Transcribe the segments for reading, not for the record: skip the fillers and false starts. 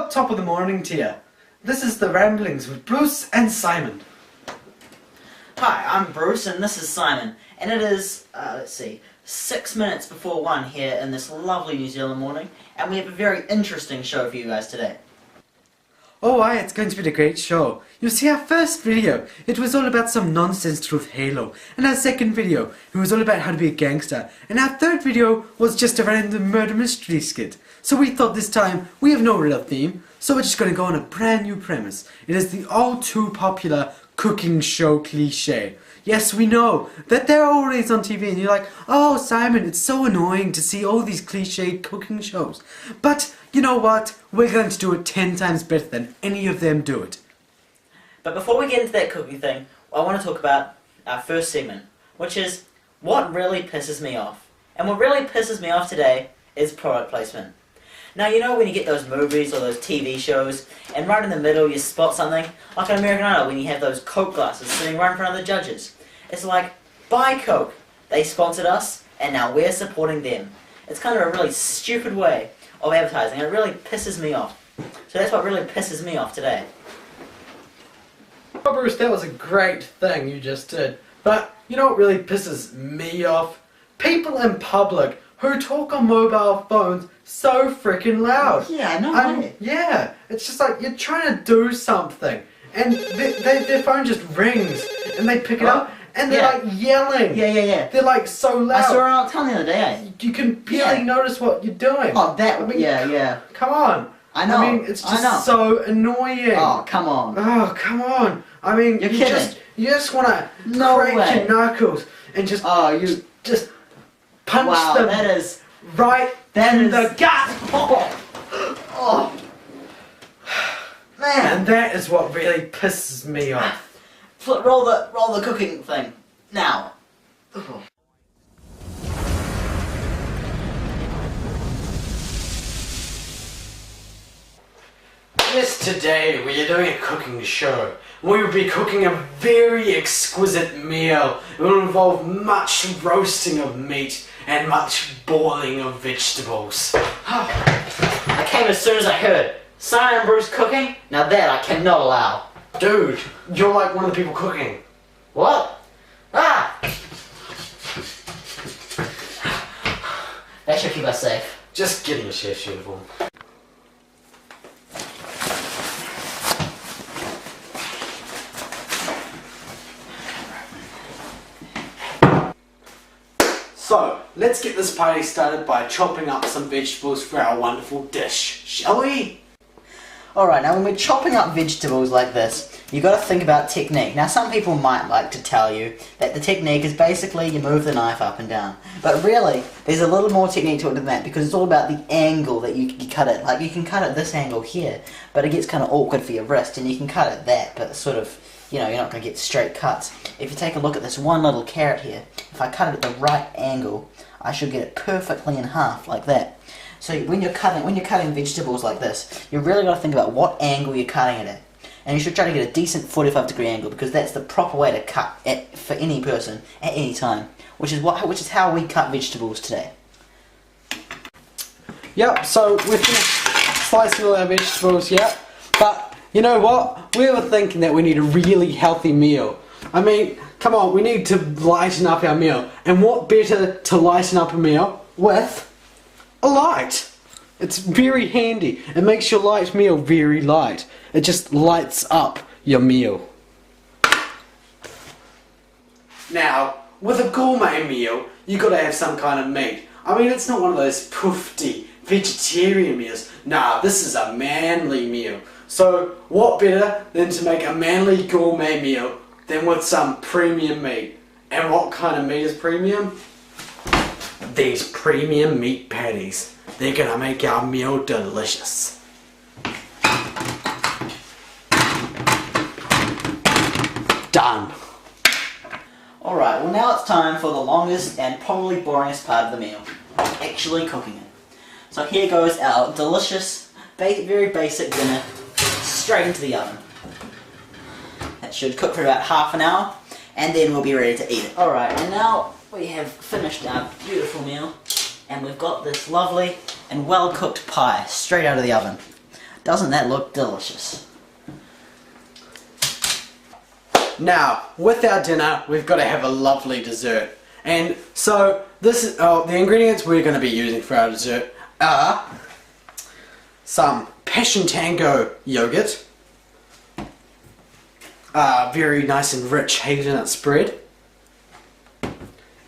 top of the morning to you. This is The Ramblings with Bruce and Simon. Hi, I'm Bruce and this is Simon. And it is, let's see, 6 minutes before 1 here in this lovely New Zealand morning. And we have a very interesting show for you guys today. Oh aye, it's going to be a great show. You see, our first video, it was all about some nonsense with Halo. And our second video, it was all about how to be a gangster. And our third video was just a random murder mystery skit. So we thought this time, we have no real theme, so we're just going to go on a brand new premise. It is the all too popular cooking show cliche. Yes, we know that they're always on TV and you're like, oh Simon, it's so annoying to see all these cliched cooking shows. But you know what? We're going to do it 10 times better than any of them do it. But before we get into that cooking thing, I want to talk about our first segment, which is what really pisses me off. And what really pisses me off today is product placement. Now, you know when you get those movies or those TV shows, and right in the middle you spot something, like an American Idol when you have those Coke glasses sitting right in front of the judges. It's like, buy Coke. They sponsored us, and now we're supporting them. It's kind of a really stupid way of advertising, and it really pisses me off. So that's what really pisses me off today. Oh Bruce, that was a great thing you just did. But you know what really pisses me off? People in public who talk on mobile phones so freaking loud. Yeah, no way. Yeah, it's just like you're trying to do something and their phone just rings and they pick it up and they're like yelling. Yeah. They're like so loud. I saw her on town the other day. You can barely notice what you're doing. Oh, that, yeah. Come on. I know. I mean, it's just so annoying. Oh, come on. Oh, come on. I mean, You're kidding. You just want to No crack way. your knuckles and just just punch them that is right in the gut. Oh. Man. And that is what really pisses me off. Roll the cooking thing now. Yes, today we are doing a cooking show. We will be cooking a very exquisite meal. It will involve much roasting of meat and much boiling of vegetables. I came as soon as I heard Simon and Bruce cooking. Now that I cannot allow. Dude, you're like one of the people cooking. What? Ah! That should keep us safe. Just get in your chef's uniform. So, let's get this party started by chopping up some vegetables for our wonderful dish, shall we? Alright, now when we're chopping up vegetables like this, you got to think about technique. Now some people might like to tell you that the technique is basically you move the knife up and down. But really, there's a little more technique to it than that because it's all about the angle that you cut it. Like you can cut it this angle here, but it gets kind of awkward for your wrist, and you can cut it that, but sort of, you know, you're not going to get straight cuts. If you take a look at this one little carrot here, if I cut it at the right angle, I should get it perfectly in half, like that. So when you're cutting vegetables like this, you really got to think about what angle you're cutting it at. And you should try to get a decent 45-degree angle because that's the proper way to cut it for any person at any time, which is how we cut vegetables today. Yep, so we're finished slicing all our vegetables, yep. But you know what? We were thinking that we need a really healthy meal. I mean, come on, we need to lighten up our meal. And what better to lighten up a meal with a light? It's very handy. It makes your light meal very light. It just lights up your meal. Now, with a gourmet meal, you gotta have some kind of meat. I mean, it's not one of those poofty vegetarian meals. Nah, this is a manly meal. So, what better than to make a manly gourmet meal than with some premium meat? And what kind of meat is premium? These premium meat patties. They're gonna make our meal delicious. Done. Alright, well now it's time for the longest and probably boringest part of the meal. Actually cooking it. So here goes our delicious, very basic dinner straight into the oven. That should cook for about half an hour and then we'll be ready to eat it. Alright, and now we have finished our beautiful meal and we've got this lovely and well cooked pie straight out of the oven. Doesn't that look delicious? Now, with our dinner, we've got to have a lovely dessert. And so, this is the ingredients we're going to be using for our dessert are some Passion Tango yogurt, very nice and rich hazelnut spread,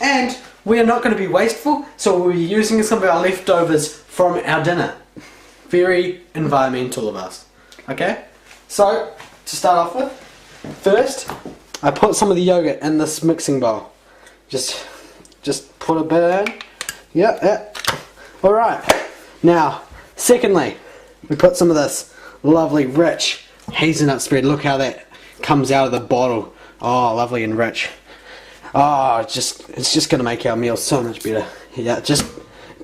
and we are not going to be wasteful, so we'll be using some of our leftovers from our dinner. Very environmental of us. Okay? So, to start off with, first, I put some of the yogurt in this mixing bowl. Just put a bit in. Yep. Alright. Now, secondly, we put some of this lovely rich hazelnut spread. Look how that comes out of the bottle. Oh, lovely and rich. Oh, it's just gonna make our meal so much better. Yeah, just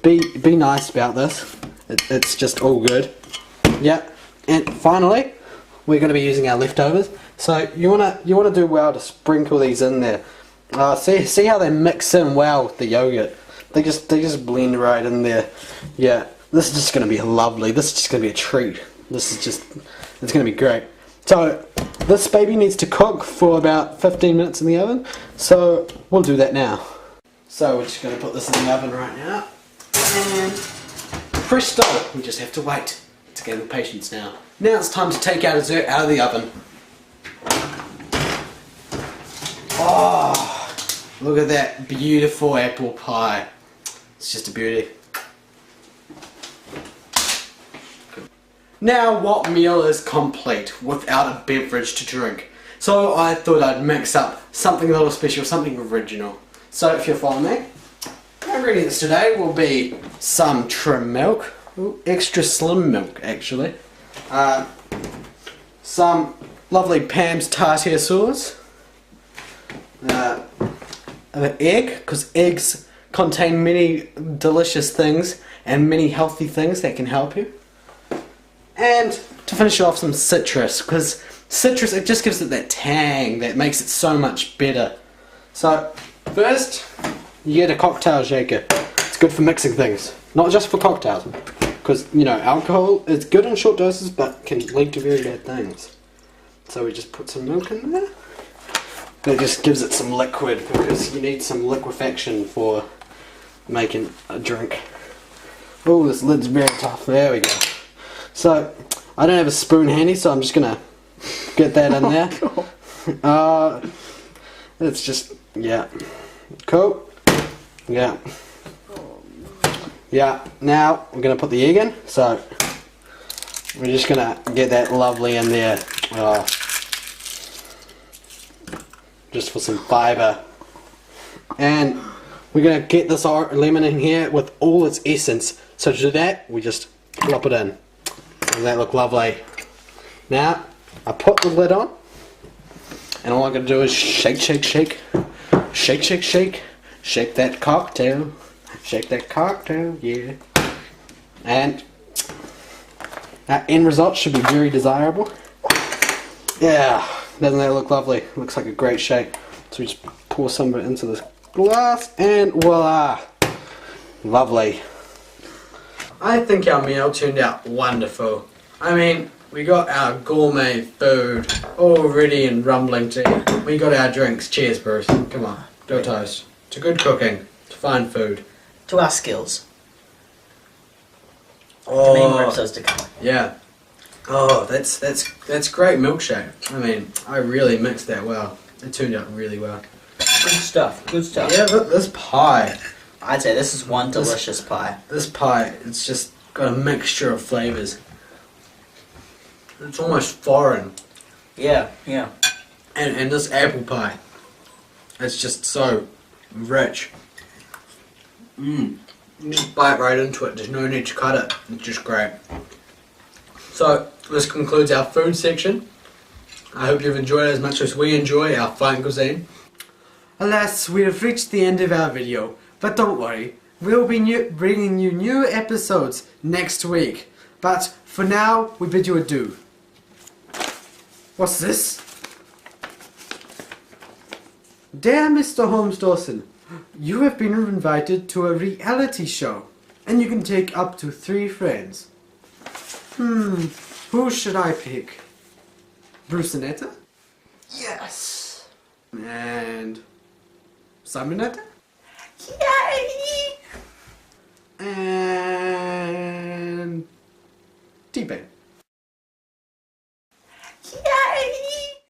be nice about this. It's just all good. Yeah. And finally, we're gonna be using our leftovers. So you wanna do well to sprinkle these in there. See how they mix in well with the yogurt. They just blend right in there. Yeah, this is just gonna be lovely. This is just gonna be a treat. It's gonna be great. So this baby needs to cook for about 15 minutes in the oven. So we'll do that now. So we're just gonna put this in the oven right now. And presto, we just have to wait. It's a game of patience now. Now it's time to take our dessert out of the oven. Oh, look at that beautiful apple pie. It's just a beauty. Now what meal is complete without a beverage to drink? So I thought I'd mix up something a little special, something original. So if you're following me, our ingredients today will be some trim milk, extra slim milk actually, some lovely Pam's tartare sauce, an egg, because eggs contain many delicious things and many healthy things that can help you. And to finish off, some citrus, because citrus, it just gives it that tang that makes it so much better. So first, you get a cocktail shaker. It's good for mixing things, not just for cocktails, because you know alcohol is good in short doses but can lead to very bad things. So we just put some milk in there. That just gives it some liquid, because you need some liquefaction for making a drink. Oh, this lid's very tough. There we go. So I don't have a spoon handy, so I'm just gonna get that in there. It's just, yeah, cool. Yeah. Now we're gonna put the egg in. So we're just gonna get that lovely in there. Just for some fibre. And we're going to get this lemon in here with all its essence. So to do that, we just plop it in. Does that look lovely? Now, I put the lid on. And all I'm going to do is shake. Shake that cocktail. Shake that cocktail, yeah. And our end result should be very desirable. Yeah. Doesn't that look lovely? Looks like a great shape. So we just pour some of it into this glass and voila! Lovely. I think our meal turned out wonderful. I mean, we got our gourmet food all ready and rumbling tea. We got our drinks. Cheers, Bruce. Come on, do a toast. To good cooking, to fine food. To our skills. Oh, to many more episodes to come. Yeah. Oh, that's great milkshake. I mean, I really mixed that well. It turned out really well. Good stuff. Yeah, look, this pie. I'd say this is one delicious pie. This pie, it's just got a mixture of flavours. It's almost foreign. Yeah. And this apple pie, it's just so rich. You just bite right into it. There's no need to cut it. It's just great. So, this concludes our food section. I hope you've enjoyed it as much as we enjoy our fine cuisine. Alas, we have reached the end of our video, but don't worry, we'll be bringing you new episodes next week. But for now, we bid you adieu. What's this? Dear Mr. Holmes Dawson, you have been invited to a reality show, and you can take up to 3 friends. Who should I pick? Brucinetta? Yes! And SimonHDTV? Yay! And T-Pain.